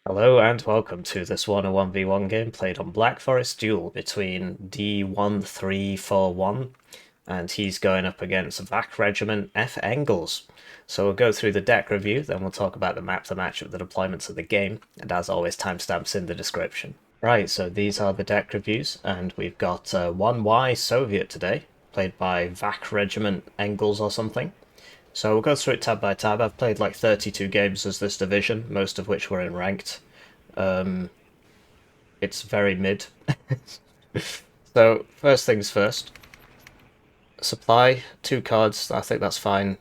Hello and welcome to this Warno 1v1 game played on Black Forest Duel between D1341 and he's going up against Wachregiment F.Engles. So we'll go through the deck review, then we'll talk about the map, the matchup, the deployments of the game, and as always timestamps in the description. Right, so these are the deck reviews, and we've got 1Y Soviet today, played by Wachregiment.Engles or something. So we'll go through it tab by tab. I've played like 32 games as this division, most of which were in ranked. It's very mid. So first things first. Supply, 2 cards, I think that's fine.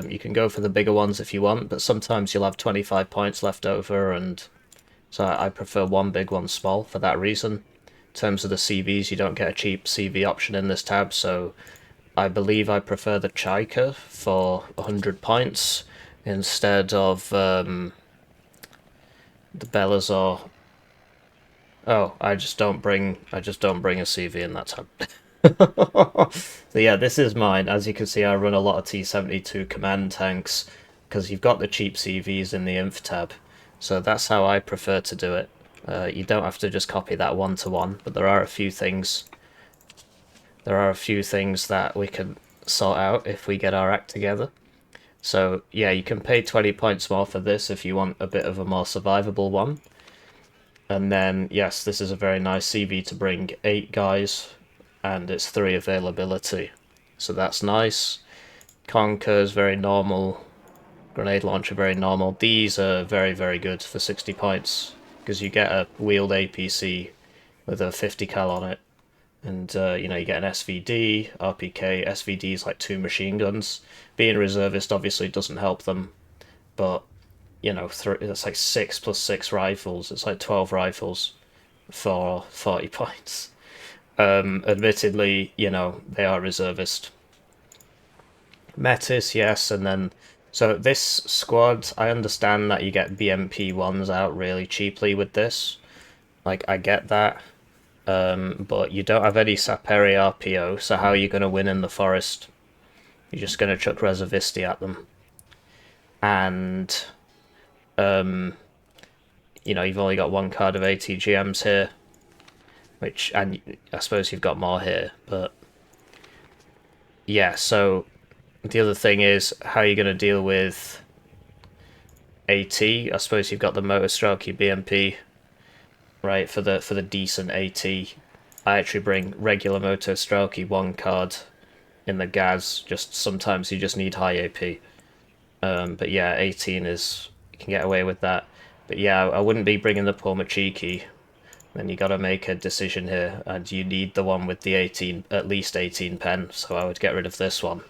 You can go for the bigger ones if you want, but sometimes you'll have 25 points left over, and so I prefer one big, one small for that reason. In terms of the CVs, you don't get a cheap CV option in this tab, so I believe I prefer the Chaika for 100 points instead of the Belazar. Oh, I just don't bring a CV in that tab. So yeah, this is mine. As you can see, I run a lot of T-72 command tanks because you've got the cheap CVs in the inf tab. So that's how I prefer to do it. You don't have to just copy that one-to-one, but there are a few things. There are a few things that we can sort out if we get our act together. So yeah, you can pay 20 points more for this if you want a bit of a more survivable one. And then, yes, this is a very nice CV to bring 8 guys, and it's 3 availability. So that's nice. Conquer is very normal. Grenade launcher, very normal. These are very, very good for 60 points, because you get a wheeled APC with a 50 cal on it. And, you get an SVD, RPK. SVD is like 2 machine guns. Being reservist obviously doesn't help them, but it's like 6 plus 6 rifles. It's like 12 rifles for 40 points. Admittedly, they are reservist. Metis, yes, and then so this squad, I understand that you get BMP ones out really cheaply with this. Like, I get that. But you don't have any Saperi RPO, so how are you going to win in the forest? You're just going to chuck Reservisti at them. And you've only got 1 card of ATGMs here, and I suppose you've got more here, but yeah, so the other thing is how are you going to deal with AT? I suppose you've got the Motor Strelky BMP, right, for the decent AT. I actually bring regular Motor Strelky 1 card in the Gaz, just sometimes you just need high AP. But yeah, 18 is, you can get away with that. But yeah, I wouldn't be bringing the poor Machiki. Then you got to make a decision here, and you need the one with the 18, at least 18 pen, so I would get rid of this one.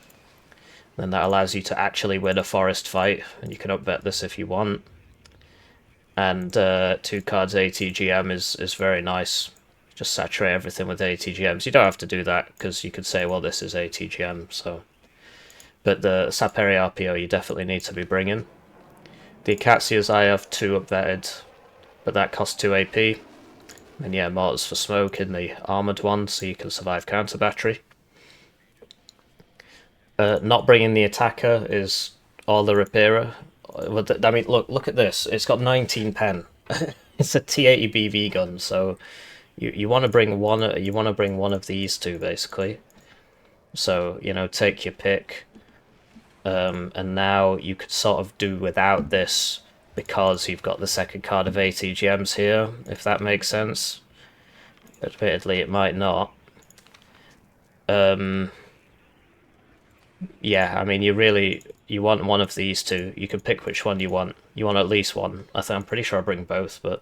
Then that allows you to actually win a forest fight, and you can upbet this if you want. And 2 cards ATGM is very nice. Just saturate everything with ATGMs. You don't have to do that, because you could say, well, this is ATGM, so... But the Saperi RPO you definitely need to be bringing. The Acacias I have 2 upvetted, but that costs 2 AP. And yeah, mortars for smoke in the armoured one, so you can survive counter battery. Not bringing the attacker is all the repairer. I mean, look at this. It's got 19 pen. It's a T80 BV gun, so you want to bring one. You want to bring one of these two basically. So take your pick. And now you could sort of do without this because you've got the second card of ATGMs here, if that makes sense. Admittedly, it might not. Yeah, I mean, you want one of these two. You can pick which one you want. You want at least one. I'm pretty sure I bring both, but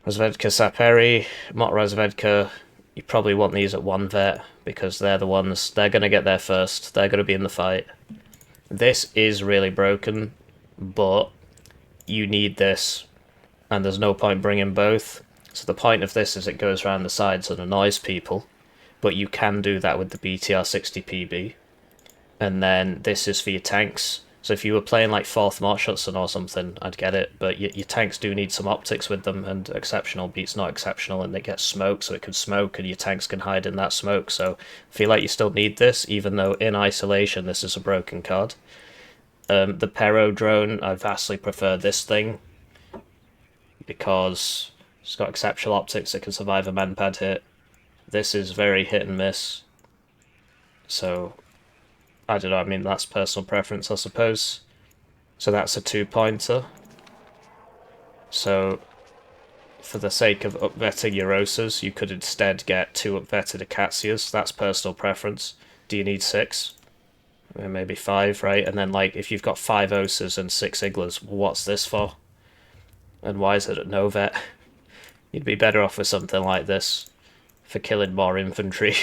Razvedka Saperi, Mot Razvedka, you probably want these at 1 vet because they're the ones, they're going to get there first. They're going to be in the fight. This is really broken, but you need this, and there's no point bringing both. So the point of this is it goes around the sides and annoys people, but you can do that with the BTR 60PB. And then this is for your tanks. So if you were playing like 4th Mortshutson or something, I'd get it, but your tanks do need some optics with them, and exceptional beats not exceptional, and they get smoke, so it can smoke, and your tanks can hide in that smoke, so I feel like you still need this, even though in isolation this is a broken card. The Pero drone, I vastly prefer this thing. because it's got exceptional optics that can survive a manpad hit. This is very hit and miss. So, I don't know, I mean, that's personal preference, I suppose. So that's a 2-pointer. So, for the sake of upvetting your Osas, you could instead get 2 upvetted Acacias. That's personal preference. Do you need 6? Maybe 5, right? And then, like, if you've got 5 Osas and 6 Iglas, what's this for? And why is it at no vet? You'd be better off with something like this for killing more infantry.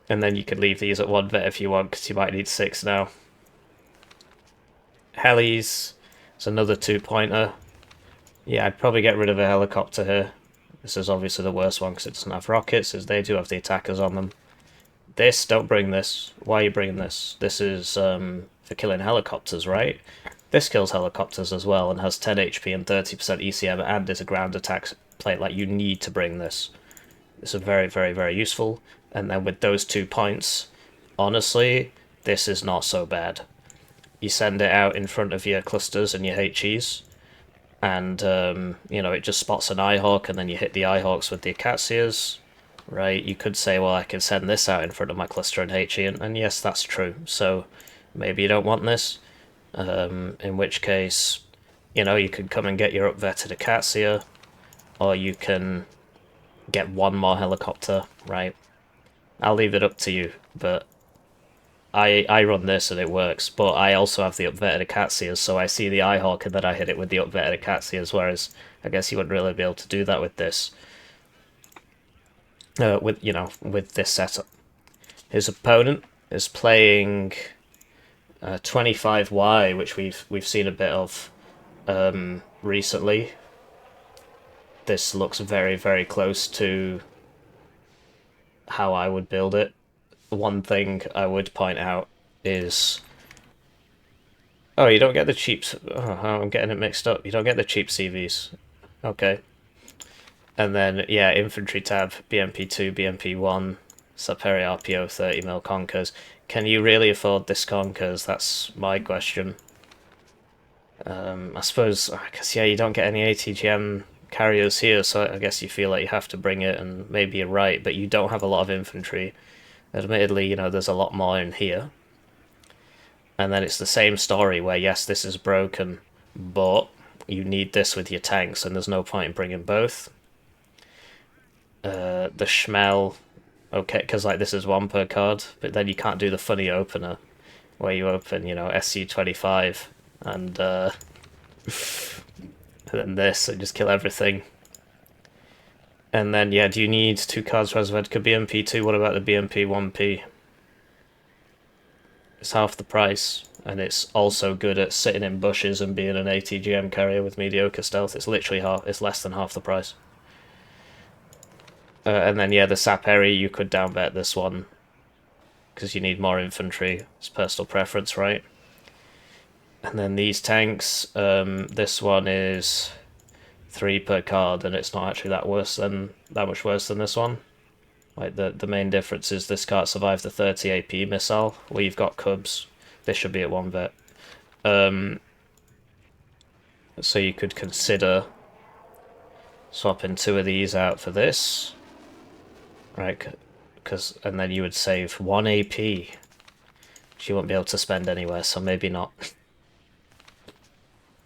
And then you could leave these at 1 vet if you want, because you might need 6 now. Helis, it's another 2-pointer. Yeah, I'd probably get rid of a helicopter here. This is obviously the worst one because it doesn't have rockets, as they do have the attackers on them. This, don't bring this. Why are you bringing this? This is for killing helicopters, right? This kills helicopters as well and has 10 HP and 30% ECM and is a ground attack plate. Like, you need to bring this. This is very, very, very useful. And then with those 2 points, honestly, this is not so bad. You send it out in front of your clusters and your HEs, and, you know, it just spots an Eyehawk, and then you hit the Eyehawks with the Acacias, right? You could say, well, I can send this out in front of my cluster and HE, and yes, that's true. So maybe you don't want this, in which case, you know, you could come and get your upvetted Acacia, or you can get 1 more helicopter, right? I'll leave it up to you, but I run this and it works, but I also have the upvetted Acacias, so I see the Eyehawk and then I hit it with the upvetted Acacias, whereas I guess you wouldn't really be able to do that with this. With this setup. His opponent is playing 25Y, which we've seen a bit of recently. This looks very, very close to how I would build it. One thing I would point out is... Oh, you don't get the cheap... Oh, I'm getting it mixed up. You don't get the cheap CVs. Okay. And then, yeah, infantry tab, BMP2, BMP1, Saperi RPO, 30mm Conkers. Can you really afford this Conkers? That's my question. I suppose, because, yeah, you don't get any ATGM carriers here, so I guess you feel like you have to bring it, and maybe you're right, but you don't have a lot of infantry. Admittedly, you know, there's a lot more in here. And then it's the same story where, yes, this is broken, but you need this with your tanks, and there's no point in bringing both. The Schmel, okay, because, like, this is 1 per card, but then you can't do the funny opener, where you open, you know, SC-25, and then this, and just kill everything. And then, yeah, do you need 2 cards for Vodka BMP2? What about the BMP1P? It's half the price, and it's also good at sitting in bushes and being an ATGM carrier with mediocre stealth. It's literally it's less than half the price. And then, yeah, the Saperi, you could downbet this one, because you need more infantry. It's personal preference, right? And then these tanks, this one is 3 per card, and it's not actually that much worse than this one. Like, the main difference is this can't survive the 30 AP missile, where you've got Cubs. This should be at 1 vet. So you could consider swapping 2 of these out for this, right? And then you would save 1 AP, which you won't be able to spend anywhere, so maybe not.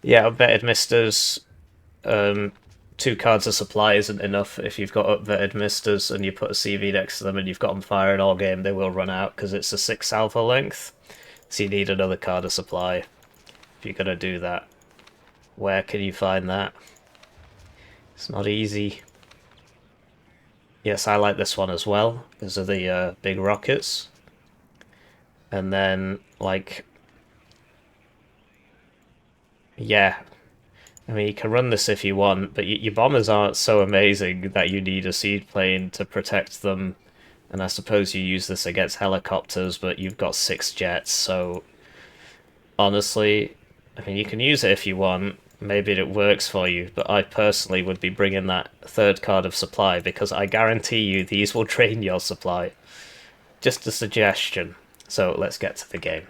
Yeah, upvetted Misters. 2 cards of supply isn't enough. If you've got upvetted Misters and you put a CV next to them and you've got them firing all game, they will run out because it's a 6 alpha length. So you need another card of supply if you're going to do that. Where can you find that? It's not easy. Yes, I like this one as well because of the big rockets. And then, like... Yeah. I mean, you can run this if you want, but your bombers aren't so amazing that you need a seaplane to protect them. And I suppose you use this against helicopters, but you've got 6 jets, so... Honestly, I mean, you can use it if you want. Maybe it works for you, but I personally would be bringing that 3rd card of supply, because I guarantee you these will drain your supply. Just a suggestion. So let's get to the game.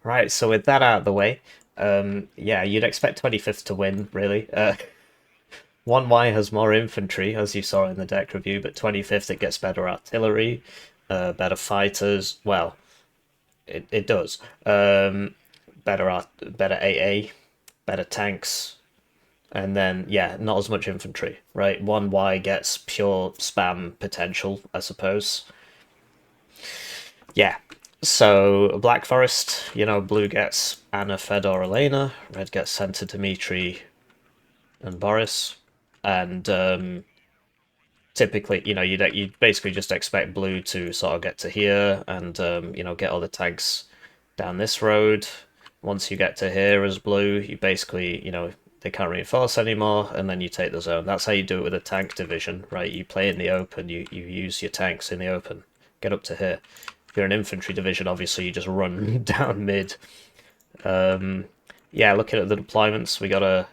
Right, so with that out of the way, Yeah, you'd expect 25th to win, really. 1Y has more infantry, as you saw in the deck review, but 25th it gets better artillery, better fighters. Well, it does. Better AA, better tanks, and then yeah, not as much infantry, right? 1Y gets pure spam potential, I suppose. Yeah. So Black Forest, blue gets Anna, Fedor, Elena, red gets Senta, Dmitri, and Boris, and typically, you basically just expect blue to sort of get to here and get all the tanks down this road. Once you get to here as blue, you basically, they can't reinforce anymore, and then you take the zone. That's how you do it with a tank division, right? You play in the open, you use your tanks in the open, get up to here. If you're an infantry division, obviously you just run down mid. Yeah, looking at the deployments, we got a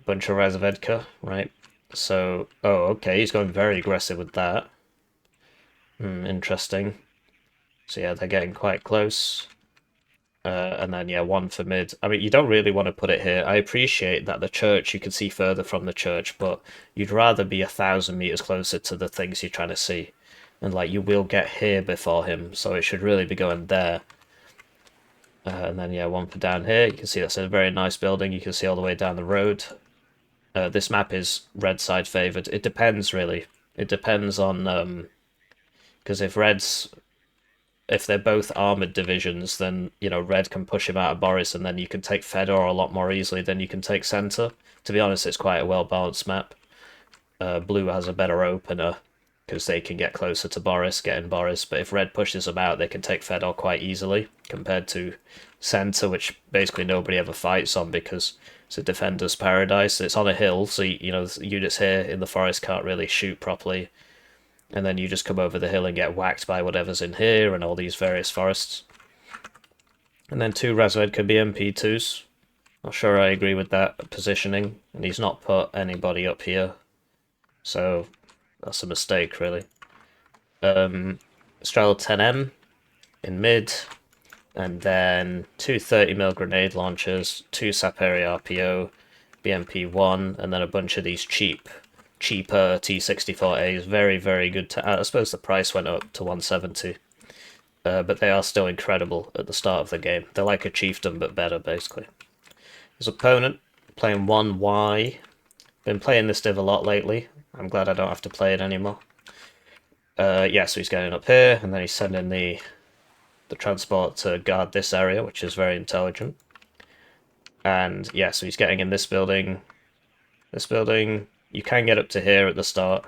bunch of Razvedka, right? So, oh, okay, he's going very aggressive with that. Interesting. So yeah, they're getting quite close. And then, yeah, one for mid. I mean, you don't really want to put it here. I appreciate that the church, you can see further from the church, but you'd rather be 1,000 meters closer to the things you're trying to see. And, like, you will get here before him, so it should really be going there. And then, yeah, one for down here. You can see that's a very nice building. You can see all the way down the road. This map is red side favored. It depends, really. It depends on... because if they're both armored divisions, then red can push him out of Boris, and then you can take Fedor a lot more easily than you can take Center. To be honest, it's quite a well balanced map. Blue has a better opener because they can get closer to Boris, get in Boris. But if red pushes them out, they can take Fedor quite easily compared to Center, which basically nobody ever fights on because it's a defender's paradise. It's on a hill, so units here in the forest can't really shoot properly. And then you just come over the hill and get whacked by whatever's in here and all these various forests. And then two Razvedka BMP2s. Not sure I agree with that positioning. And he's not put anybody up here. So that's a mistake, really. Straddle 10M in mid. And then two 30mm grenade launchers, two Saperi RPO, BMP1, and then a bunch of these cheaper T-64As. Very, very good. I suppose the price went up to 170. But they are still incredible at the start of the game. They're like a chieftain, but better, basically. His opponent, playing 1Y. Been playing this div a lot lately. I'm glad I don't have to play it anymore. Yeah, so he's getting up here, and then he's sending the transport to guard this area, which is very intelligent. And yeah, so he's getting in this building. This building, you can get up to here at the start,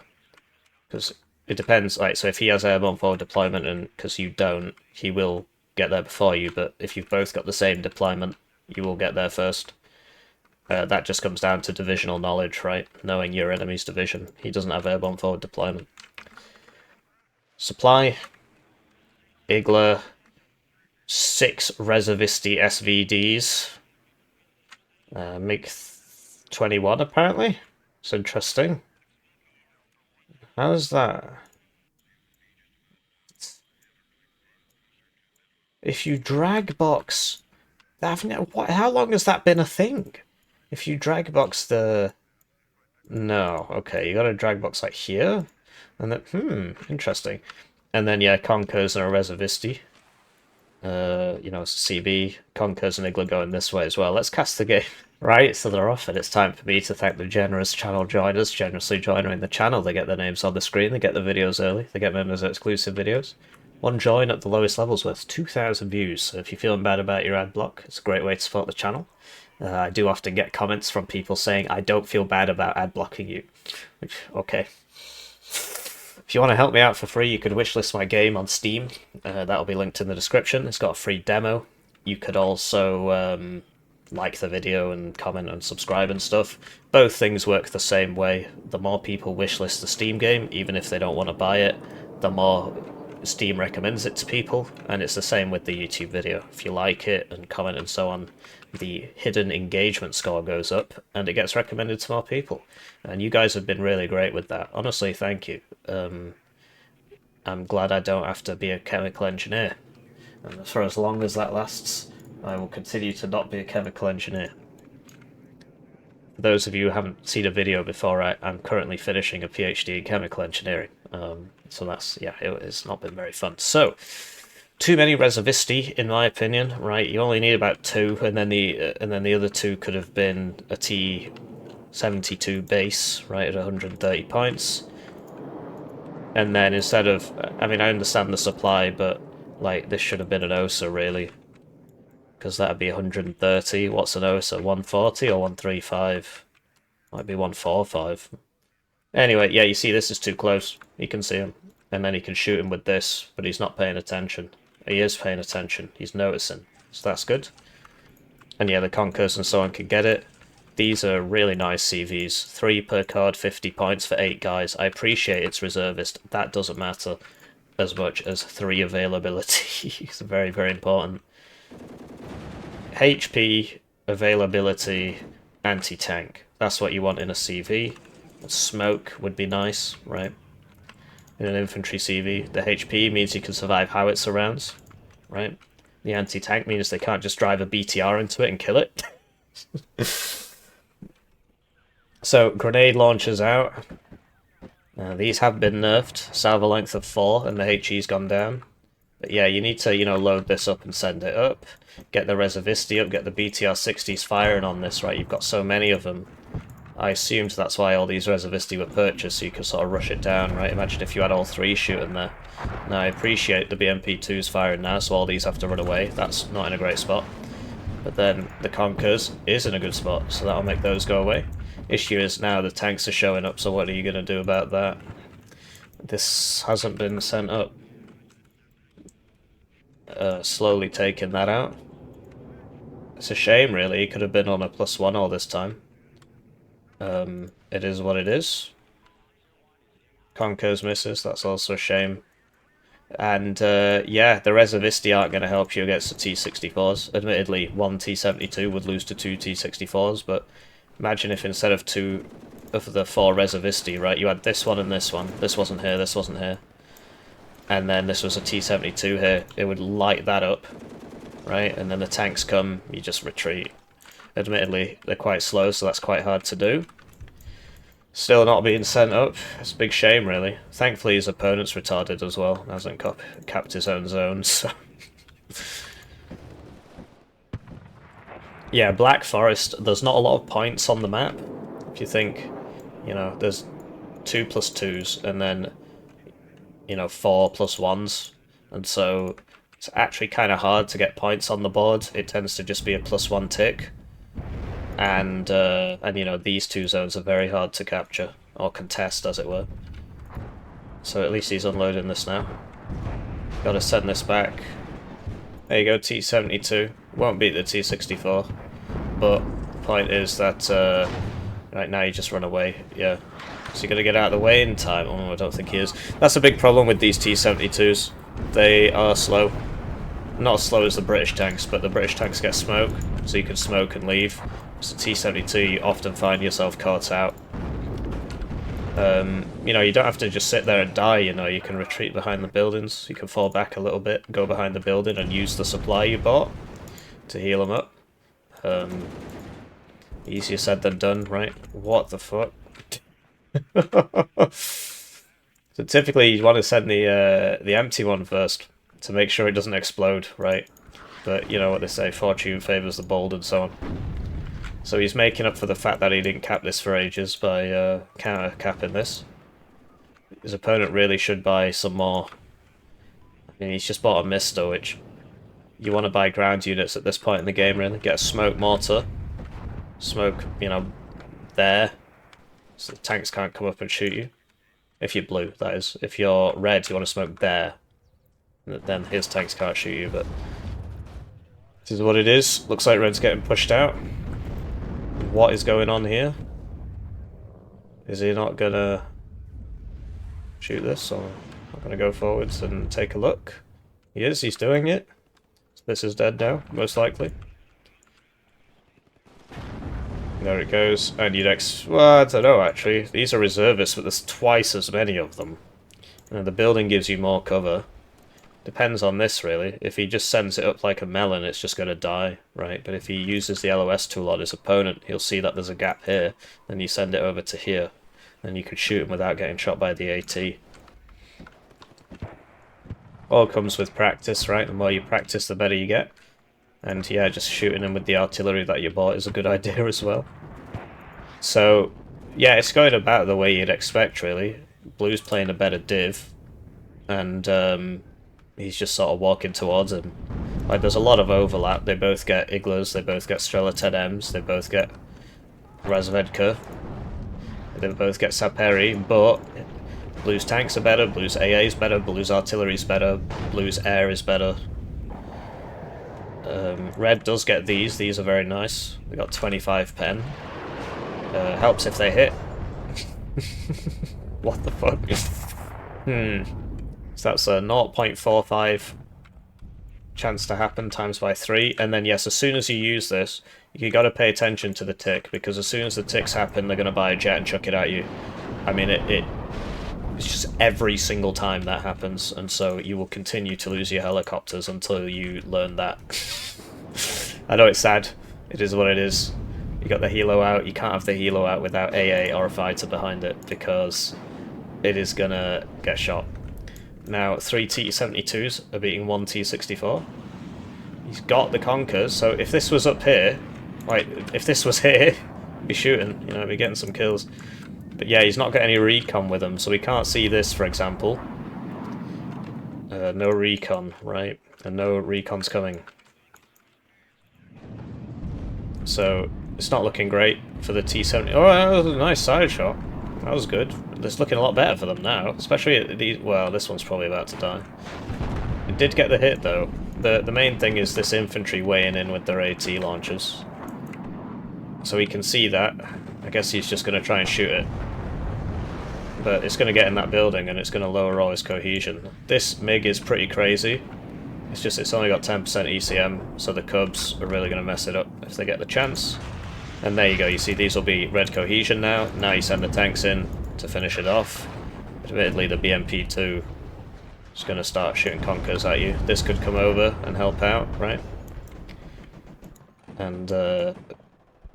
because it depends. Like, so if he has airborne forward deployment, and because you don't, he will get there before you. But if you've both got the same deployment, you will get there first. That just comes down to divisional knowledge, right? Knowing your enemy's division. He doesn't have airborne forward deployment. Supply. Igla. 6 Reservisti SVDs. MiG-21, apparently. It's interesting. How's that? If you drag box... How long has that been a thing? If you drag box the... No, okay, you got a drag box like here? And then, interesting. And then, yeah, Conkers and a Reservisti. It's a CB. Conkers and Igla going this way as well. Let's cast the game. Right, so they're off, and it's time for me to thank the generous channel joiners, generously joining the channel. They get their names on the screen, they get the videos early, they get members of exclusive videos. One join at the lowest levels worth 2,000 views, so if you're feeling bad about your ad block, it's a great way to support the channel. I do often get comments from people saying, I don't feel bad about ad blocking you. Which, okay. If you want to help me out for free, you could wishlist my game on Steam. That'll be linked in the description. It's got a free demo. You could also like the video and comment and subscribe and stuff. Both things work the same way. The more people wishlist the Steam game, even if they don't want to buy it, the more Steam recommends it to people. And it's the same with the YouTube video. If you like it and comment and so on, the hidden engagement score goes up and it gets recommended to more people. And you guys have been really great with that. Honestly, thank you. I'm glad I don't have to be a chemical engineer. And for as long as that lasts, I will continue to not be a chemical engineer. For those of you who haven't seen a video before, I'm currently finishing a PhD in chemical engineering. So that's, yeah, it's not been very fun. So, too many reservisti, in my opinion, right? You only need about 2, and then the other 2 could have been a T-72 base, right, at 130 points. And then instead of, I mean, I understand the supply, but, like, this should have been an OSA, really. Because that'd be 130. What's an OSA? 140 or 135? Might be 145. Anyway, yeah, you see, this is too close. You can see him. And then he can shoot him with this, but he's not paying attention. He is paying attention. He's noticing. So that's good. And yeah, the Conkers and so on can get it. These are really nice CVs. 3 per card, 50 points for 8 guys. I appreciate it's reservist. That doesn't matter as much as 3 availability. It's very, very important. HP, availability, anti-tank. That's what you want in a CV. Smoke would be nice, right? In an infantry CV. The HP means you can survive howitzer rounds, right? The anti-tank means they can't just drive a BTR into it and kill it. So, grenade launchers out. These have been nerfed. Salvo length of 4, and the HE's gone down. But yeah, you need to, you know, load this up and send it up. Get the reservisti up, get the BTR-60s firing on this, right? You've got so many of them. I assumed that's why all these reservisti were purchased, so you could sort of rush it down, right? Imagine if you had all 3 shooting there. Now, I appreciate the BMP-2's firing now, so all these have to run away. That's not in a great spot. But then the Conkers is in a good spot, so that'll make those go away. Issue is now the tanks are showing up, so what are you going to do about that? This hasn't been sent up. Slowly taking that out. It's a shame, really. He could have been on a +1 all this time. It is what it is. Conkers misses, that's also a shame. And, yeah, the reservisti aren't going to help you against the T-64s. Admittedly, 1 T-72 would lose to 2 T-64s, but imagine if instead of 2 of the 4 reservisti, right, you had this one and this one. This wasn't here, this wasn't here. And then this was a T-72 here. It would light that up, right? And then the tanks come, you just retreat. Admittedly, they're quite slow, so that's quite hard to do. Still not being sent up. It's a big shame, really. Thankfully, his opponent's retarded as well. Hasn't capped his own zone, so... Yeah, Black Forest, there's not a lot of points on the map. If you think, you know, there's 2 + 2s, and then, you know, 4 + 1s. And so, it's actually kind of hard to get points on the board. It tends to just be a +1 tick. And you know, these 2 zones are very hard to capture, or contest, as it were. So at least he's unloading this now. Gotta send this back. There you go, T-72. Won't beat the T-64. But the point is that, right now you just run away, yeah. Is he gonna get out of the way in time? Oh, I don't think he is. That's a big problem with these T-72s. They are slow. Not as slow as the British tanks, but the British tanks get smoke, so you can smoke and leave. So T-72, you often find yourself caught out. You know, you don't have to just sit there and die, you know, you can retreat behind the buildings, you can fall back a little bit, go behind the building and use the supply you bought to heal them up. Easier said than done, right? What the fuck? So typically you want to send the empty one first, to make sure it doesn't explode, right? But you know what they say, fortune favours the bold and so on. So he's making up for the fact that he didn't cap this for ages by counter-capping this. His opponent really should buy some more. I mean, he's just bought a Mister, which you want to buy ground units at this point in the game, really. Get a smoke mortar. Smoke, you know, there. So the tanks can't come up and shoot you. If you're blue, that is. If you're red, you want to smoke there. Then his tanks can't shoot you, but... this is what it is. Looks like red's getting pushed out. What is going on here? Is he not gonna shoot this, or not gonna go forwards and take a look? He is, he's doing it. This is dead now, most likely. There it goes. And you'd well, I don't know actually. These are reservists, but there's twice as many of them. And the building gives you more cover. Depends on this, really. If he just sends it up like a melon, it's just going to die, right? But if he uses the LOS tool on his opponent, he'll see that there's a gap here, then you send it over to here. Then you could shoot him without getting shot by the AT. All comes with practice, right? The more you practice, the better you get. And yeah, just shooting him with the artillery that you bought is a good idea as well. So, yeah, it's going about the way you'd expect, really. Blue's playing a better div, and he's just sort of walking towards him. Like, there's a lot of overlap. They both get Iglas, they both get Strela 10Ms, they both get Razvedka, they both get Saperi, but Blue's tanks are better, Blue's AA is better, Blue's artillery is better, Blue's air is better. Red does get these are very nice. We got 25 pen. Helps if they hit. What the fuck? So that's a 0.45 chance to happen times by 3, and then yes, as soon as you use this, you got to pay attention to the tick, because as soon as the ticks happen, they're going to buy a jet and chuck it at you. I mean, it's just every single time that happens, and so you will continue to lose your helicopters until you learn that. I know it's sad. It is what it is. You got the helo out. You can't have the helo out without AA or a fighter behind it, because it is gonna get shot. Now, 3 T-72s are beating 1 T-64. He's got the Conkers, so if this was up here, like, if this was here, he'd be shooting, you know, he'd be getting some kills. But yeah, he's not got any recon with him, so we can't see this, for example. No recon, right? And no recon's coming. So, it's not looking great for the T-70. Oh, that was a nice side shot. That was good. It's looking a lot better for them now, especially at these. Well, this one's probably about to die. It did get the hit, though. The main thing is this infantry weighing in with their AT launchers. So we can see that. I guess he's just going to try and shoot it. But it's going to get in that building, and it's going to lower all his cohesion. This MiG is pretty crazy. It's just it's only got 10% ECM, so the Cubs are really going to mess it up if they get the chance. And there you go, you see these will be red cohesion now. Now you send the tanks in to finish it off. Admittedly, the BMP-2 is going to start shooting conkers at you. This could come over and help out, right? And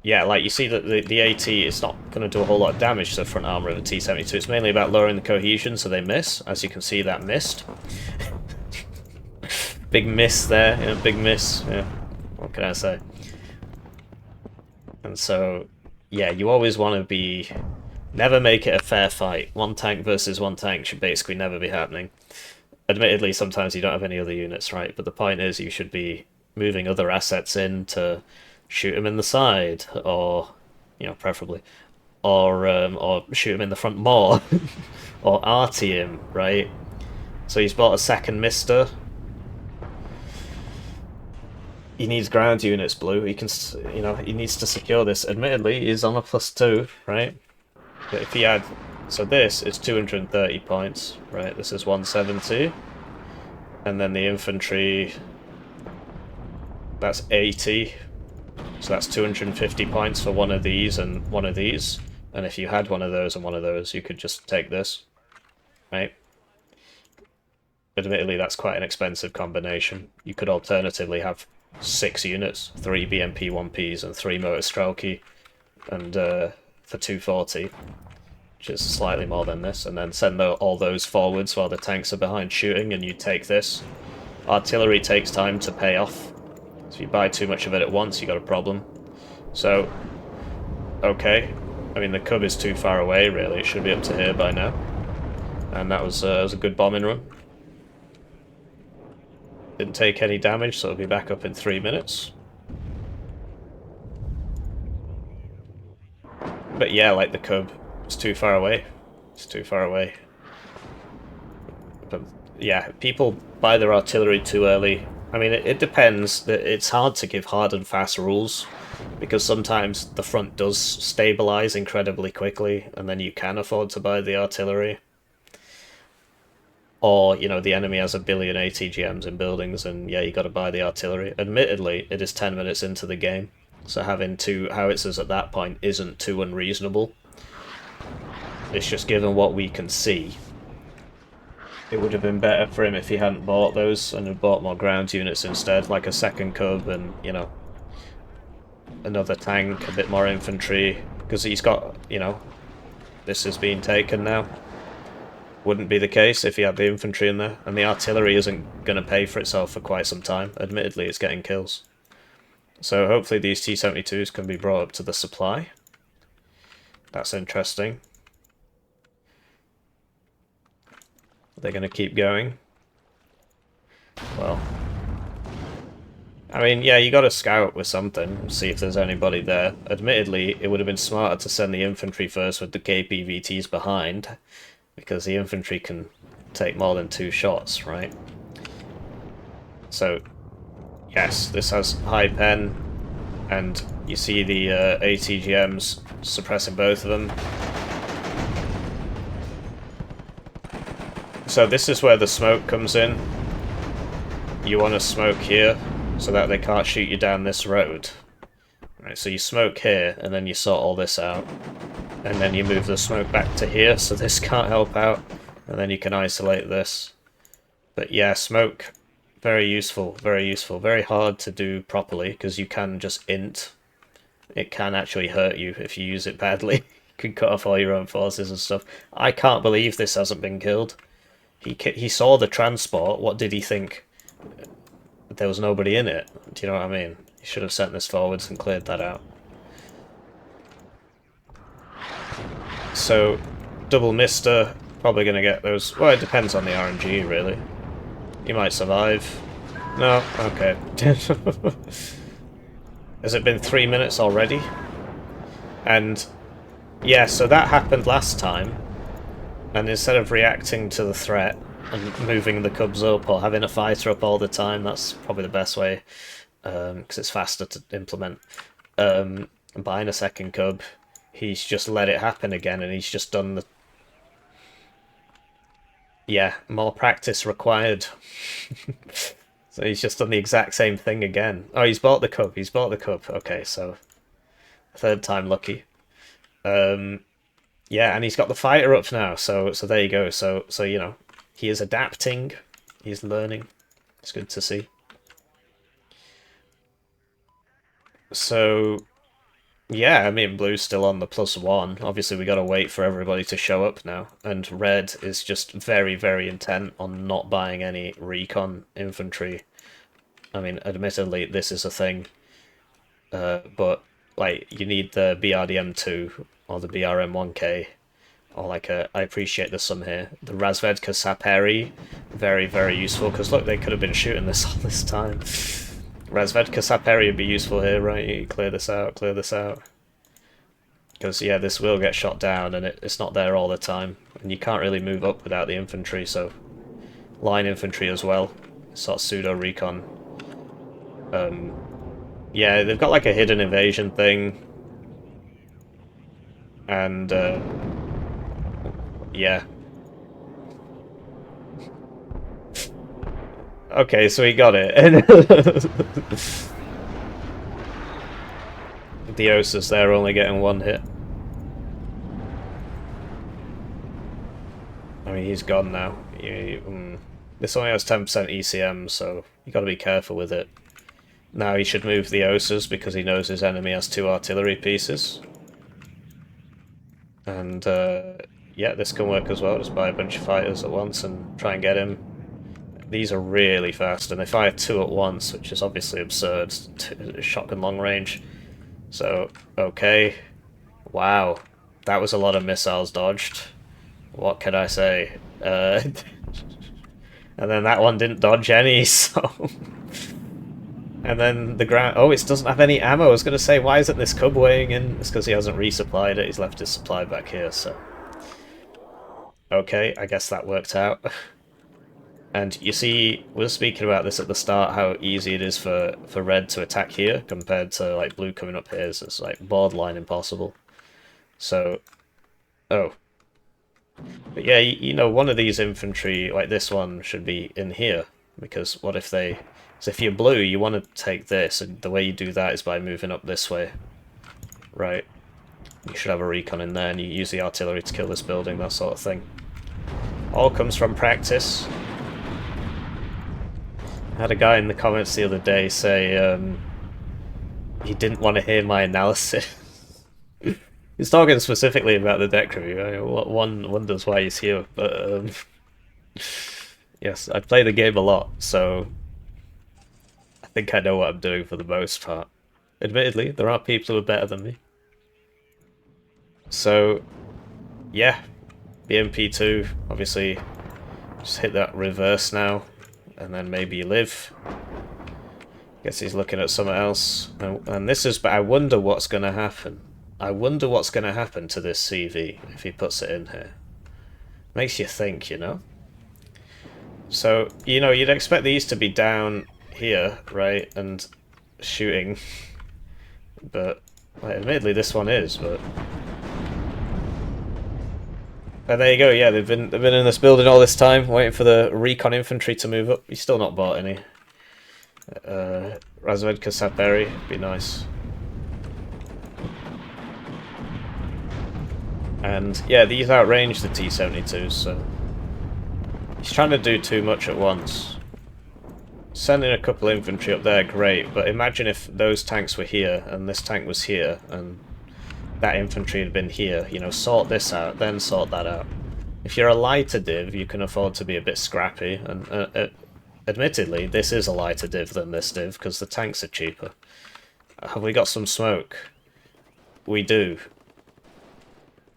yeah, like you see that the AT is not going to do a whole lot of damage to the front armor of a T-72. It's mainly about lowering the cohesion so they miss. As you can see, that missed. Big miss there, you know, big miss. Yeah, what can I say? And so, yeah, you always want to be... Never make it a fair fight. One tank versus one tank should basically never be happening. Admittedly, sometimes you don't have any other units, right? But the point is you should be moving other assets in to shoot him in the side, or, you know, preferably. Or shoot him in the front more. Or arty him, right? So he's bought a second mister. He needs ground units, Blue. He can, you know, he needs to secure this. Admittedly, he's on a +2, right? But if he had, so this is 230 points, right? This is 170, and then the infantry, that's 80. So that's 250 points for one of these and one of these. And if you had one of those and one of those, you could just take this, right? Admittedly, that's quite an expensive combination. You could alternatively have 6 units, 3 BMP 1Ps and 3 Motor Strelki, and for 240, which is slightly more than this, and then send all those forwards while the tanks are behind shooting, and you take this. Artillery takes time to pay off, so if you buy too much of it at once, you got a problem. So, okay, I mean the Cub is too far away really, it should be up to here by now, and that was a good bombing run. Didn't take any damage, so it'll be back up in 3 minutes. But yeah, like the Cub, it's too far away. It's too far away. But yeah, people buy their artillery too early. I mean, it depends. It's hard to give hard and fast rules, because sometimes the front does stabilize incredibly quickly, and then you can afford to buy the artillery. Or, you know, the enemy has a billion ATGMs in buildings, and yeah, you got to buy the artillery. Admittedly, it is 10 minutes into the game, so having 2 howitzers at that point isn't too unreasonable. It's just given what we can see. It would have been better for him if he hadn't bought those and had bought more ground units instead, like a second cub and, you know, another tank, a bit more infantry, because he's got, you know, this is being taken now. Wouldn't be the case if he had the infantry in there, and the artillery isn't going to pay for itself for quite some time. Admittedly, it's getting kills. So hopefully these T-72s can be brought up to the supply. That's interesting. They're going to keep going. Well, I mean, yeah, you got to scout with something, see if there's anybody there. Admittedly, it would have been smarter to send the infantry first with the KPVTs behind, because the infantry can take more than 2 shots, right? So, yes, this has high pen, and you see the ATGMs suppressing both of them. So this is where the smoke comes in. You want to smoke here, so that they can't shoot you down this road. Right, so you smoke here, and then you sort all this out. And then you move the smoke back to here, so this can't help out. And then you can isolate this. But yeah, smoke, very useful, very useful. Very hard to do properly, because you can just int. It can actually hurt you if you use it badly. You can cut off all your own forces and stuff. I can't believe this hasn't been killed. He saw the transport, what did he think? There was nobody in it. Do you know what I mean? He should have sent this forwards and cleared that out. So, double mister, probably going to get those. Well, it depends on the RNG, really. You might survive. No? Okay. Has it been 3 minutes already? And, yeah, so that happened last time. And instead of reacting to the threat and moving the cubs up or having a fighter up all the time, that's probably the best way, because it's faster to implement. Buying a second cub, he's just let it happen again, and he's just done the... Yeah, more practice required. So he's just done the exact same thing again. Oh, he's bought the cub, he's bought the cub. Okay, so... third time lucky. Yeah, and he's got the fighter up now, so there you go. So you know, he is adapting, he's learning. It's good to see. So, yeah, I mean, blue's still on the +1. Obviously, we gotta wait for everybody to show up now. And red is just very, very intent on not buying any recon infantry. I mean, admittedly, this is a thing. But, like, you need the BRDM2 or the BRM1K. Or like I appreciate there's some here. The Razvedka Saperi, very, very useful, because look, they could have been shooting this all this time. Razvedka Saperi would be useful here, right? You clear this out, clear this out. Because, yeah, this will get shot down, and it's not there all the time. And you can't really move up without the infantry, so... line infantry as well. Sort of pseudo-recon. Yeah, they've got like a hidden invasion thing. And, yeah. Okay, so he got it. The Osas there only getting 1 hit. I mean, he's gone now. This only has 10% ECM, so you gotta be careful with it. Now he should move the Osas because he knows his enemy has 2 artillery pieces. And, yeah, this can work as well. Just buy a bunch of fighters at once and try and get him. These are really fast, and they fire 2 at once, which is obviously absurd. Shotgun long range. So, okay. Wow. That was a lot of missiles dodged. What can I say? And then that one didn't dodge any, so... And then the ground... Oh, it doesn't have any ammo. I was going to say, why isn't this cub weighing in? It's because he hasn't resupplied it. He's left his supply back here, so... Okay, I guess that worked out. And you see, we were speaking about this at the start, how easy it is for red to attack here, compared to, like, blue coming up here. So it's, like, borderline impossible. So... Oh. But yeah, you know, one of these infantry, like this one, should be in here. Because what if they... So if you're blue, you want to take this, and the way you do that is by moving up this way. Right. You should have a recon in there, and you use the artillery to kill this building, that sort of thing. All comes from practice. I had a guy in the comments the other day say he didn't want to hear my analysis. He's talking specifically about the deck review. I mean, one wonders why he's here, but yes, I play the game a lot, so I think I know what I'm doing for the most part. Admittedly, there are people who are better than me. So, yeah, BMP2, obviously, just hit that reverse now, and then maybe you live. Guess he's looking at something else. And this is, but I wonder what's going to happen. I wonder what's going to happen to this CV if he puts it in here. Makes you think, you know? So, you know, you'd expect these to be down here, right, and shooting. But, like, admittedly, this one is, but... And there you go, yeah, they've been in this building all this time, waiting for the recon infantry to move up. He's still not bought any. Razvedka Saperi, be nice. And yeah, these outrange the T-72s, so he's trying to do too much at once. Sending a couple infantry up there, great, but imagine if those tanks were here, and this tank was here, and that infantry had been here. You know, sort this out, then sort that out. If you're a lighter div, you can afford to be a bit scrappy, and admittedly, this is a lighter div than this div, because the tanks are cheaper. Have we got some smoke? We do.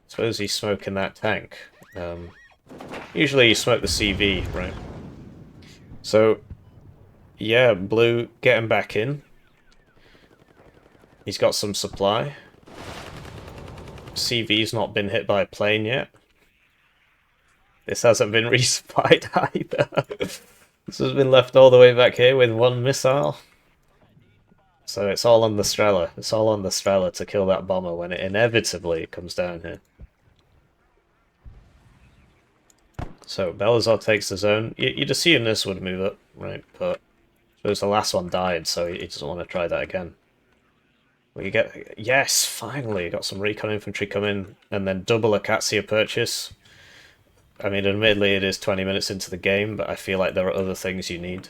Suppose he's smoking that tank. Usually you smoke the CV, right? So, yeah, blue, get him back in. He's got some supply. CV's not been hit by a plane yet. This hasn't been resupplied either. This has been left all the way back here with one missile. So it's all on the Strela. It's all on the Strela to kill that bomber when it inevitably comes down here. So Belazar takes the zone. You'd assume this would move up, right? But I suppose the last one died, so he doesn't want to try that again. Well, you get... Yes, finally! Got some recon infantry come in, and then double a Katsia purchase. I mean, admittedly it is 20 minutes into the game, but I feel like there are other things you need.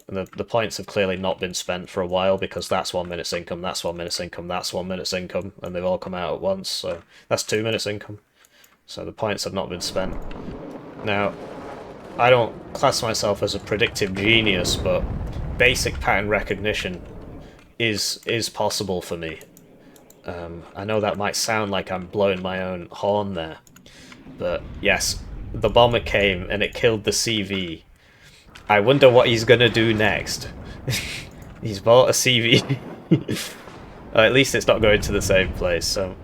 And the points have clearly not been spent for a while, because that's 1 minute's income, that's 1 minute's income, that's 1 minute's income, and they've all come out at once, so that's 2 minutes income. So the points have not been spent. Now, I don't class myself as a predictive genius, but basic pattern recognition is possible for me. I know that might sound like I'm blowing my own horn there, but yes, the bomber came and it killed the CV. I wonder what he's gonna do next. He's bought a CV. At least it's not going to the same place, so...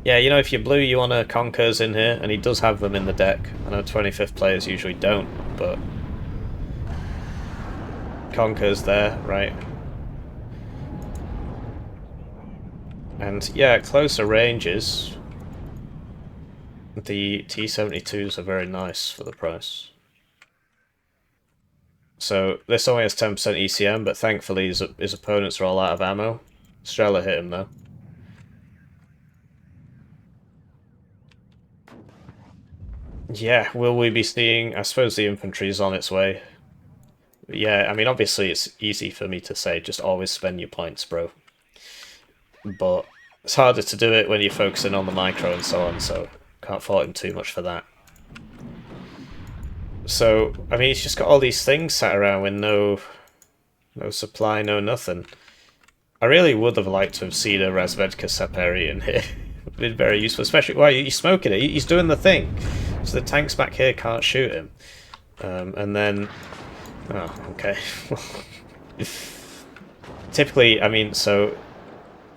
Yeah, you know, if you're blue, you want to Conkers in here, and he does have them in the deck. I know 25th players usually don't, but... Conkers there, right. And yeah, closer ranges, the T-72s are very nice for the price. So this only has 10% ECM, but thankfully his opponents are all out of ammo. Strela hit him though. Yeah, will we be seeing... I suppose the infantry's on its way. Yeah, I mean, obviously it's easy for me to say, just always spend your points, bro. But it's harder to do it when you're focusing on the micro and so on, so can't fault him too much for that. So, I mean, he's just got all these things sat around with no supply, no nothing. I really would have liked to have seen a Razvedka Saperi in here. It's been very useful, especially while he's smoking it. He's doing the thing. So the tanks back here can't shoot him. And then... Oh, okay. Typically, I mean, so...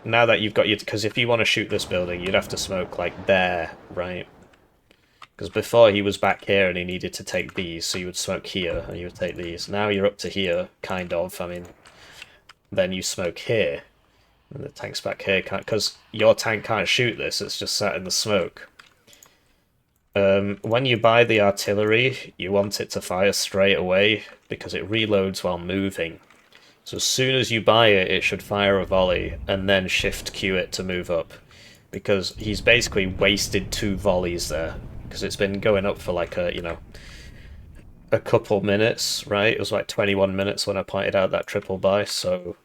Now that you've got your... Because if you want to shoot this building, you'd have to smoke, like, there, right? Because before he was back here and he needed to take these, so you would smoke here and you would take these. Now you're up to here, kind of. I mean, then you smoke here. And the tank's back here can't... Because your tank can't shoot this, it's just sat in the smoke. When you buy the artillery, you want it to fire straight away, because it reloads while moving. So as soon as you buy it, it should fire a volley, and then shift Q it to move up. because he's basically wasted 2 volleys there, because it's been going up for like a, a couple minutes, right? It was like 21 minutes when I pointed out that triple buy, so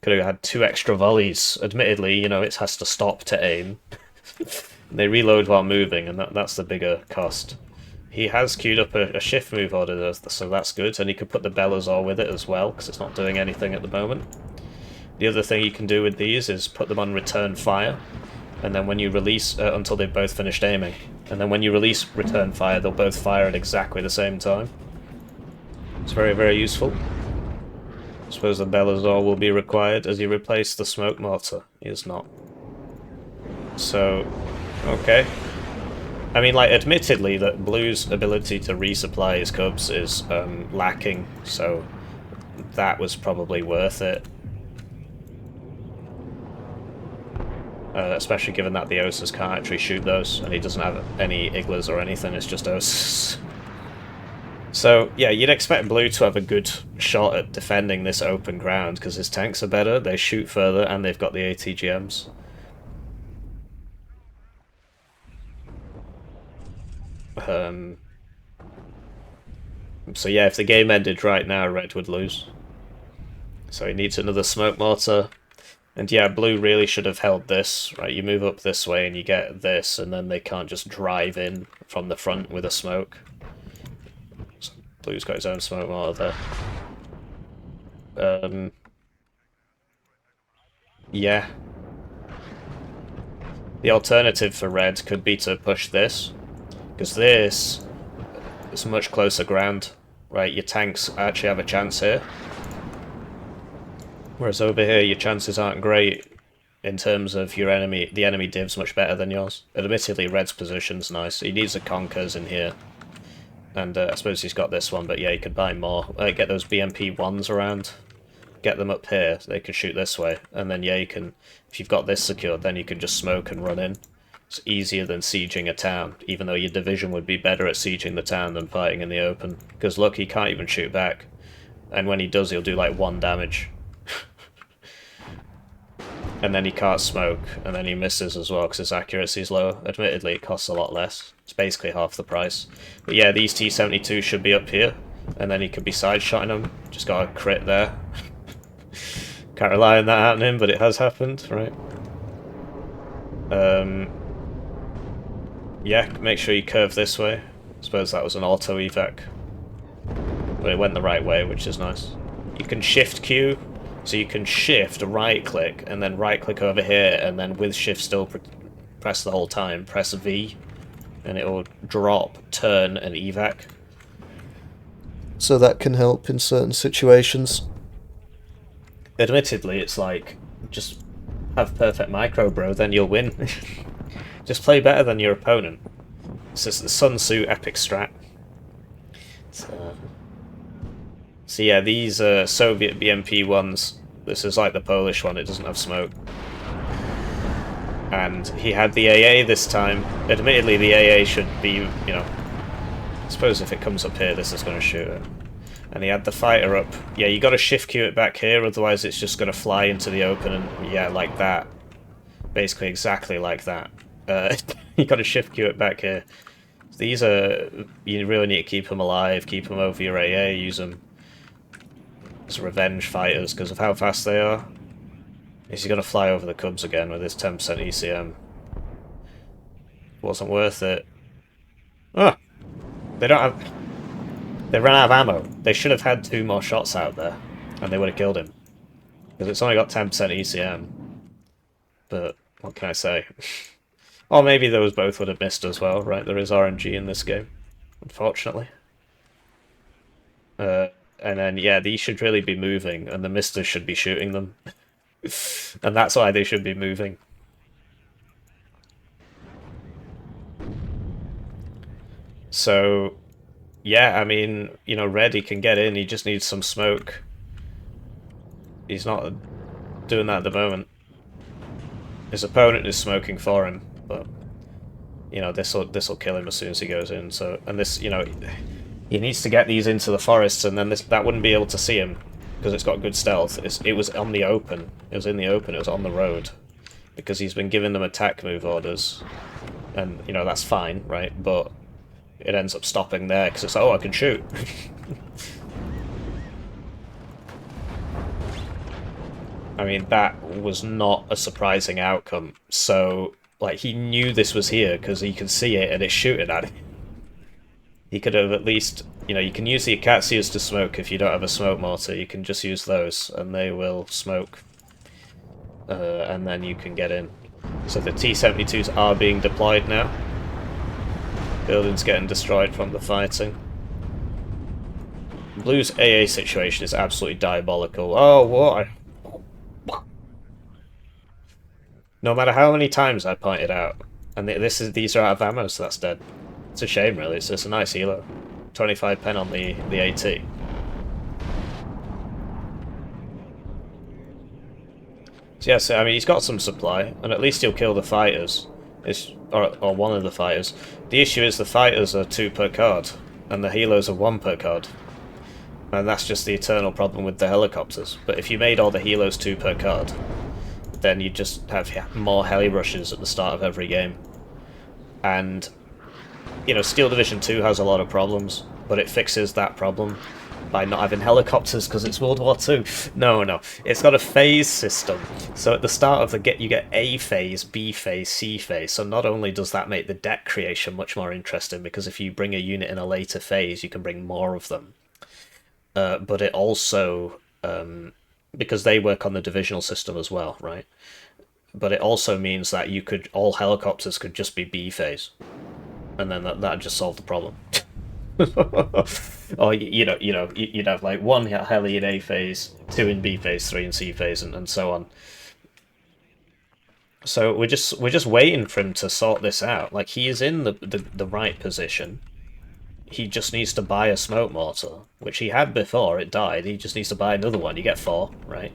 could have had 2 extra volleys. Admittedly, it has to stop to aim. They reload while moving, and that's the bigger cost. He has queued up a shift move order, though, so that's good, and he could put the Belazor with it as well, because it's not doing anything at the moment. The other thing you can do with these is put them on return fire, and then when you release, until they've both finished aiming, and then when you release return fire, they'll both fire at exactly the same time. It's very, very useful. I suppose the Belazor will be required as you replace the smoke mortar. He is not. So, okay. I mean, like, admittedly, that Blue's ability to resupply his cubs is lacking, so that was probably worth it. Especially given that the Osas can't actually shoot those, and he doesn't have any Iglas or anything, it's just Osas. So, yeah, you'd expect Blue to have a good shot at defending this open ground, because his tanks are better, they shoot further, and they've got the ATGMs. So yeah, if the game ended right now, Red would lose. So he needs another smoke mortar. And yeah, Blue really should have held this, right? You move up this way and you get this, and then they can't just drive in from the front with a smoke. So Blue's got his own smoke mortar there. Yeah. The alternative for Red could be to push this, because this is much closer ground, right? Your tanks actually have a chance here. Whereas over here, your chances aren't great in terms of your enemy. The enemy div's much better than yours. Admittedly, Red's position's nice. He needs the Conkers in here. And I suppose he's got this one, but yeah, he could buy more. Get those BMP-1s around. Get them up here. They can shoot this way. And then, yeah, you can... If you've got this secured, then you can just smoke and run in. It's easier than sieging a town, even though your division would be better at sieging the town than fighting in the open. Because look, he can't even shoot back. And when he does, he'll do like 1 damage. And then he can't smoke, and then he misses as well because his accuracy is low. Admittedly, it costs a lot less. It's basically half the price. But yeah, these T-72 should be up here, and then he could be side-shotting them. Just got a crit there. Can't rely on that happening, but it has happened, right? Yeah, make sure you curve this way. I suppose that was an auto-evac. But it went the right way, which is nice. You can shift Q. So you can shift, right-click, and then right-click over here, and then with shift still press the whole time, press V, and it will drop, turn, and evac. So that can help in certain situations. Admittedly, it's like, just have perfect micro, bro, then you'll win. Just play better than your opponent. This is the Sun Tzu epic strat. So yeah, these Soviet BMP ones, this is like the Polish one, it doesn't have smoke. And he had the AA this time. Admittedly, the AA should be, I suppose if it comes up here, this is going to shoot it. And he had the fighter up. Yeah, you got to shift queue it back here, otherwise it's just going to fly into the open, and yeah, like that. Basically exactly like that. You got to shift queue it back here. These are, you really need to keep them alive, keep them over your AA, use them as revenge fighters because of how fast they are. Is he going to fly over the Cubs again with his 10% ECM? Wasn't worth it. Ah! They don't have... They ran out of ammo. They should have had 2 more shots out there, and they would have killed him. Because it's only got 10% ECM. But, what can I say? Or maybe those both would have missed as well, right? There is RNG in this game, unfortunately. And then, yeah, these should really be moving, and the misters should be shooting them. And that's why they should be moving. So, yeah, I mean, Red, he can get in, he just needs some smoke. He's not doing that at the moment. His opponent is smoking for him, but, this'll kill him as soon as he goes in, so, and this, he needs to get these into the forests, and then that wouldn't be able to see him, because it's got good stealth. It was on the open. It was in the open, it was on the road. because he's been giving them attack move orders, and you know that's fine, right? But it ends up stopping there because it's like, oh, I can shoot. I mean, that was not a surprising outcome. So, like, he knew this was here because he could see it and it's shooting at him. He could have at least, you know, you can use the Akatsias to smoke if you don't have a smoke mortar. You can just use those and they will smoke. And then you can get in. So the T-72s are being deployed now. Buildings getting destroyed from the fighting. Blue's AA situation is absolutely diabolical. Oh, what? No matter how many times I point it out, and these are out of ammo, so that's dead. It's a shame, really. It's just a nice helo. 25 pen on the AT. So yeah, so, I mean, he's got some supply, and at least he'll kill the fighters. Or one of the fighters. The issue is the fighters are 2 per card, and the helos are 1 per card. And that's just the eternal problem with the helicopters. But if you made all the helos 2 per card, then you just have more heli rushes at the start of every game. And, you know, Steel Division 2 has a lot of problems, but it fixes that problem by not having helicopters because it's World War II. No, it's got a phase system. So at the start of the you get A phase, B phase, C phase. So not only does that make the deck creation much more interesting, because if you bring a unit in a later phase, you can bring more of them. But it also, because they work on the divisional system as well, right? But it also means that all helicopters could just be B phase, and then that just solved the problem. Or you'd have like 1 heli in A phase, 2 in B phase, 3 in C phase, and so on. So we're just waiting for him to sort this out. Like, he is in the right position. He just needs to buy a smoke mortar, which he had before, it died. He just needs to buy another one. You get 4, right?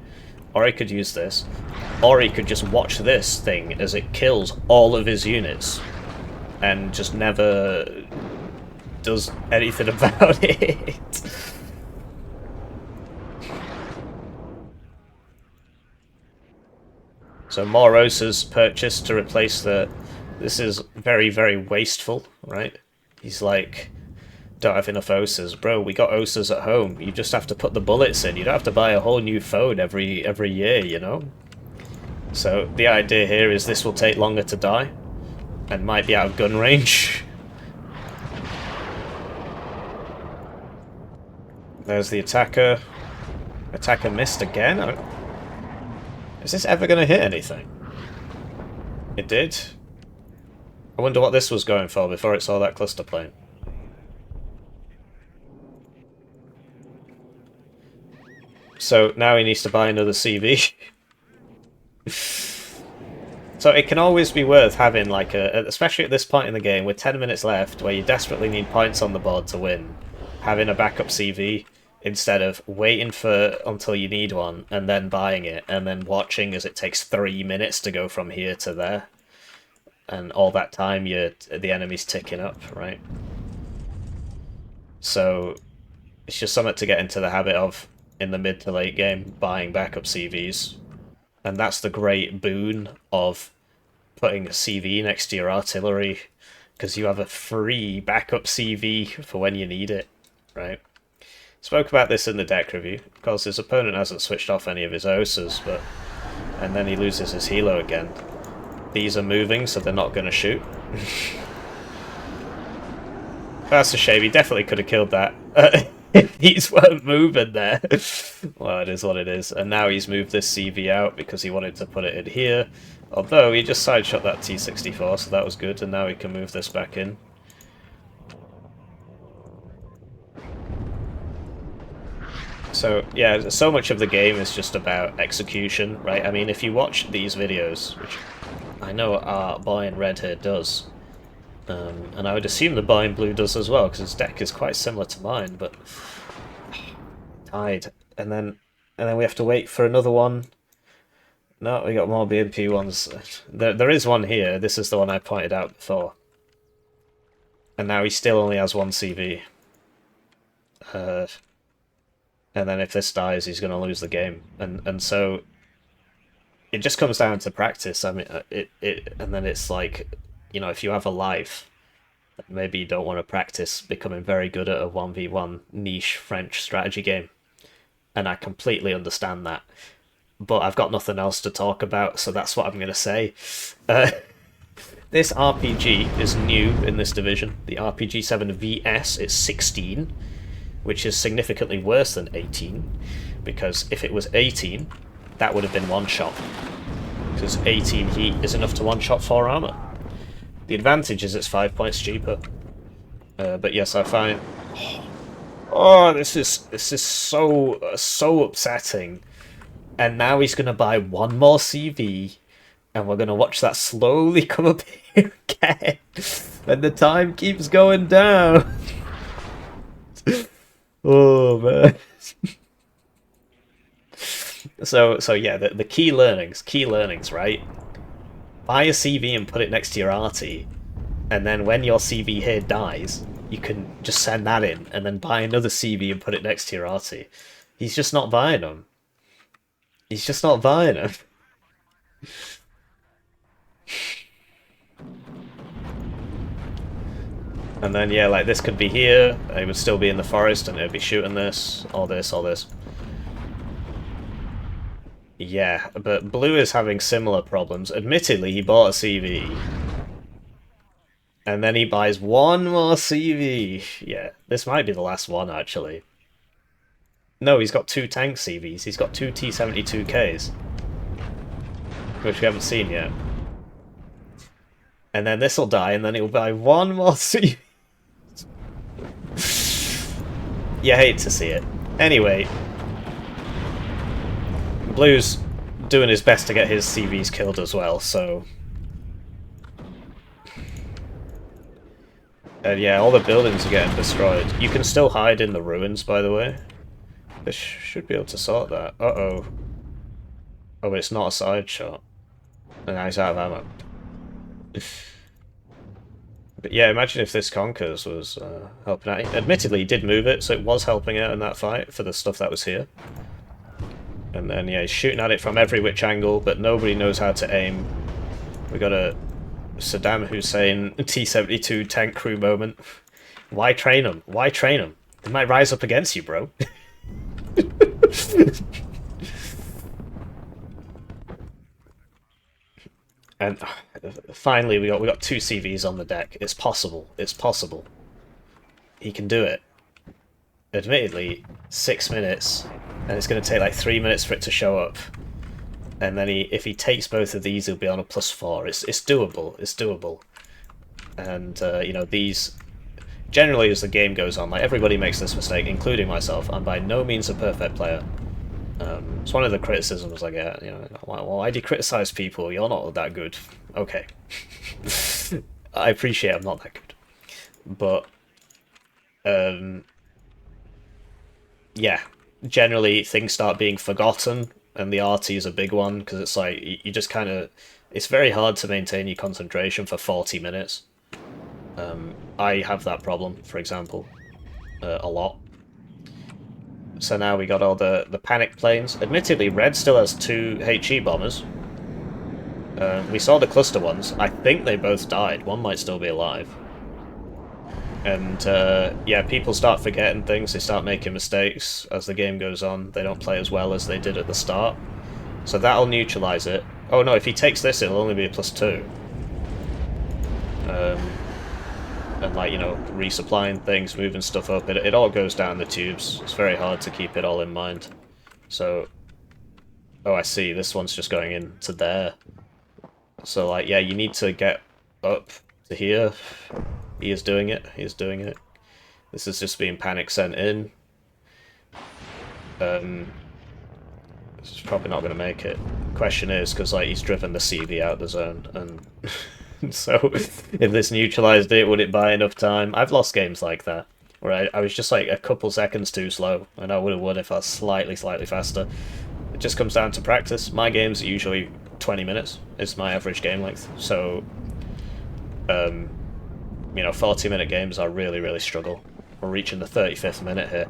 Or he could use this. Or he could just watch this thing as it kills all of his units and just never does anything about it. So more Osa's purchased to replace the... This is very, very wasteful, right? He's like... Don't have enough Osas. Bro, we got Osas at home. You just have to put the bullets in. You don't have to buy a whole new phone every year, you know? So the idea here is this will take longer to die and might be out of gun range. There's the attacker. Attacker missed again? Is this ever going to hit anything? It did. I wonder what this was going for before it saw that cluster plane. So now he needs to buy another CV. So it can always be worth having, like, especially at this point in the game, with 10 minutes left, where you desperately need points on the board to win, having a backup CV instead of waiting until you need one, and then buying it, and then watching as it takes 3 minutes to go from here to there. And all that time, the enemy's ticking up, right? So it's just something to get into the habit of in the mid to late game, buying backup CVs. And that's the great boon of putting a CV next to your artillery, because you have a free backup CV for when you need it, right? Spoke about this in the deck review. Of course, his opponent hasn't switched off any of his Osas, and then he loses his helo again. These are moving, so they're not going to shoot. That's a shame. He definitely could have killed that. These weren't moving there. Well, it is what it is. And now he's moved this CV out because he wanted to put it in here. Although, he just sideshot that T-64, so that was good. And now he can move this back in. So, yeah, so much of the game is just about execution, right? I mean, if you watch these videos, which I know our boy in red here does, and I would assume the boy in blue does as well, because his deck is quite similar to mine, but died. And then we have to wait for another one. No, we got more BMP ones. There is one here. This is the one I pointed out before. And now he still only has 1 CV. And then if this dies, he's going to lose the game. And so it just comes down to practice. I mean, and then it's like, if you have a life, maybe you don't want to practice becoming very good at a 1v1 niche French strategy game. And I completely understand that. But I've got nothing else to talk about, so that's what I'm going to say. This RPG is new in this division. The RPG 7 VS is 16, which is significantly worse than 18, because if it was 18, that would have been one shot. Because 18 heat is enough to one shot 4 armor. The advantage is it's 5 points cheaper. But yes, I find... Oh, this is so upsetting. And now he's going to buy one more CV, and we're going to watch that slowly come up here again. And the time keeps going down. Oh, man. So yeah, the key learnings, right? Buy a CV and put it next to your arty, and then when your CV here dies, you can just send that in, and then buy another CV and put it next to your arty. He's just not buying them. He's just not buying them. And then, yeah, like, this could be here, he would still be in the forest, and he'd be shooting this, all this, all this. Yeah, but Blue is having similar problems. Admittedly, he bought a CV. And then he buys one more CV. Yeah, this might be the last one, actually. No, he's got 2 tank CVs. He's got 2 T-72Ks. Which we haven't seen yet. And then this'll die, and then he'll buy one more CV. You hate to see it. Anyway, Blue's doing his best to get his CVs killed as well, so... And yeah, all the buildings are getting destroyed. You can still hide in the ruins, by the way. This should be able to sort that. Uh-oh. Oh, but it's not a side shot. And now he's out of ammo. But yeah, imagine if this Conquers was helping out. Admittedly, he did move it, so it was helping out in that fight for the stuff that was here. And then, yeah, he's shooting at it from every which angle, but nobody knows how to aim. We got a Saddam Hussein T-72 tank crew moment. Why train them? Why train them? They might rise up against you, bro. And finally, we got 2 CVs on the deck. It's possible. It's possible. He can do it. Admittedly, 6 minutes, and it's going to take like 3 minutes for it to show up. And then if he takes both of these, he'll be on a +4. It's doable. It's doable. And you know, these generally as the game goes on, like everybody makes this mistake, including myself. I'm by no means a perfect player. It's one of the criticisms I get. You know, why do you criticize people? You're not that good. Okay, I appreciate I'm not that good, but yeah, generally things start being forgotten, and the RT is a big one because it's like you just kind of. It's very hard to maintain your concentration for 40 minutes. I have that problem, for example, a lot. So now we got all the panic planes. Admittedly, Red still has 2 HE bombers. We saw the cluster ones. I think they both died. One might still be alive. And yeah, people start forgetting things. They start making mistakes as the game goes on. They don't play as well as they did at the start. So that'll neutralize it. Oh no, if he takes this, it'll only be a +2. And like, you know, resupplying things, moving stuff up, it all goes down the tubes. It's very hard to keep it all in mind. So, oh, I see, this one's just going into there. So, like, yeah, you need to get up to here. He is doing it, he is doing it. This is just being panic sent in. This is probably not going to make it. Question is, because, like, he's driven the CV out of the zone, and... So, if this neutralized it, would it buy enough time? I've lost games like that, where I was just like a couple seconds too slow, and I would have won if I was slightly faster. It just comes down to practice. My games are usually 20 minutes, is my average game length, so, you know, 40-minute games I really struggle. We're reaching the 35th minute here.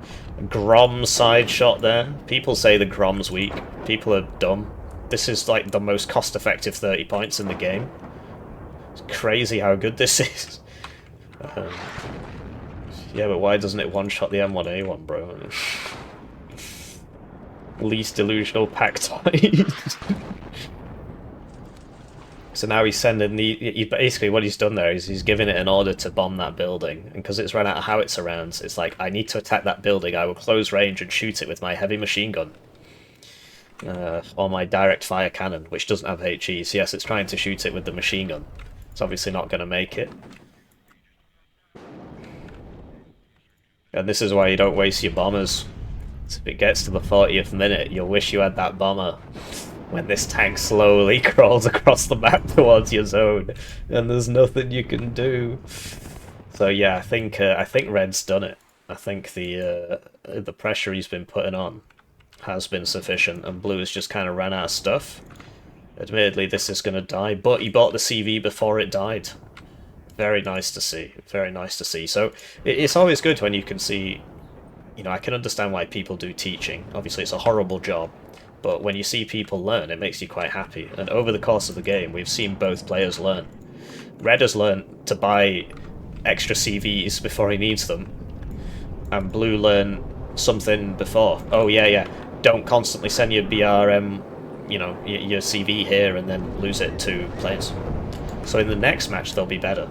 Grom side shot there. People say the Grom's weak. People are dumb. This is like the most cost-effective 30 points in the game. It's crazy how good this is. Yeah, but why doesn't it one-shot the M1A1, bro? Least delusional Pactoid. So now he's sending basically what he's done there is he's giving it an order to bomb that building, and because it's run out of howitzer rounds, it's like, I need to attack that building, I will close range and shoot it with my heavy machine gun. Or my direct fire cannon, which doesn't have HE, so yes, it's trying to shoot it with the machine gun. It's obviously not going to make it. And this is why you don't waste your bombers. So if it gets to the 40th minute, you'll wish you had that bomber when this tank slowly crawls across the map towards your zone, and there's nothing you can do. So yeah, I think Red's done it. I think the pressure he's been putting on has been sufficient, and Blue has just kind of ran out of stuff. Admittedly, this is going to die, but he bought the CV before it died. Very nice to see. Very nice to see. So it's always good when you can see, you know, I can understand why people do teaching. Obviously, it's a horrible job, but when you see people learn, it makes you quite happy. And over the course of the game, we've seen both players learn. Red has learned to buy extra CVs before he needs them, and Blue learned something before. Oh yeah, don't constantly send your BRM, you know, your CV here and then lose it to planes. So in the next match, they'll be better.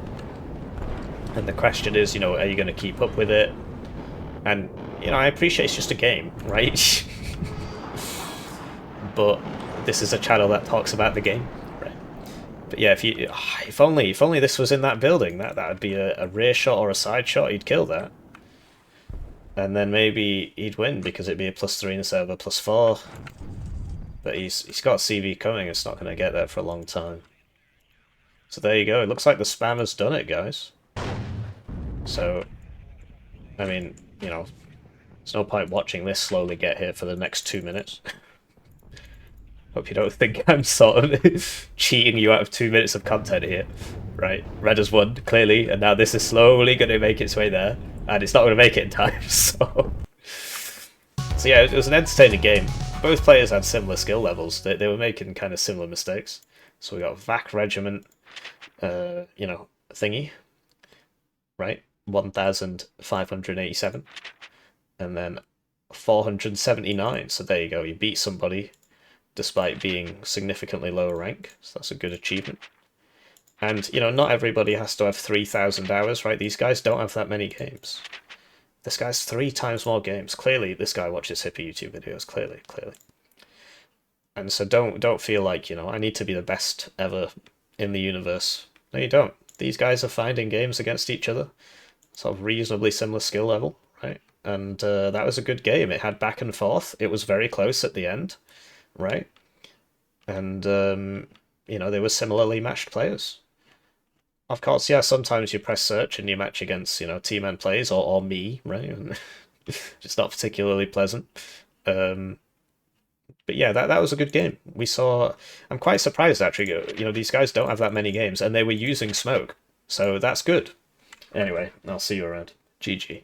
And the question is, you know, are you going to keep up with it? And, you know, I appreciate it's just a game, right? But this is a channel that talks about the game, right? But yeah, if only this was in that building, that would be a rear shot or a side shot, he'd kill that. And then maybe he'd win, because it'd be a +3 instead of a +4. But he's got CV coming, it's not going to get there for a long time. So there you go, it looks like the spammer's done it, guys. So, I mean, you know, there's no point watching this slowly get here for the next 2 minutes. Hope you don't think I'm sort of cheating you out of 2 minutes of content here. Right, Red has won, clearly, and now this is slowly going to make its way there, and it's not going to make it in time, so... So yeah, it was an entertaining game. Both players had similar skill levels, they were making kind of similar mistakes. So we got Wachregiment, you know, thingy, right? 1,587, and then 479. So there you go. You beat somebody despite being significantly lower rank. So that's a good achievement. And you know, not everybody has to have 3,000 hours, right? These guys don't have that many games. This guy's 3 times more games. Clearly, this guy watches Hippie YouTube videos. Clearly. And so don't feel like, you know, I need to be the best ever in the universe. No, you don't. These guys are finding games against each other. Sort of reasonably similar skill level, right? And that was a good game. It had back and forth. It was very close at the end, right? And, you know, they were similarly matched players. Of course, yeah, sometimes you press search and you match against, you know, Team N plays or me, right? Just not particularly pleasant. But yeah, that was a good game. We saw... I'm quite surprised, actually. You know, these guys don't have that many games, and they were using smoke. So that's good. Anyway, I'll see you around. GG.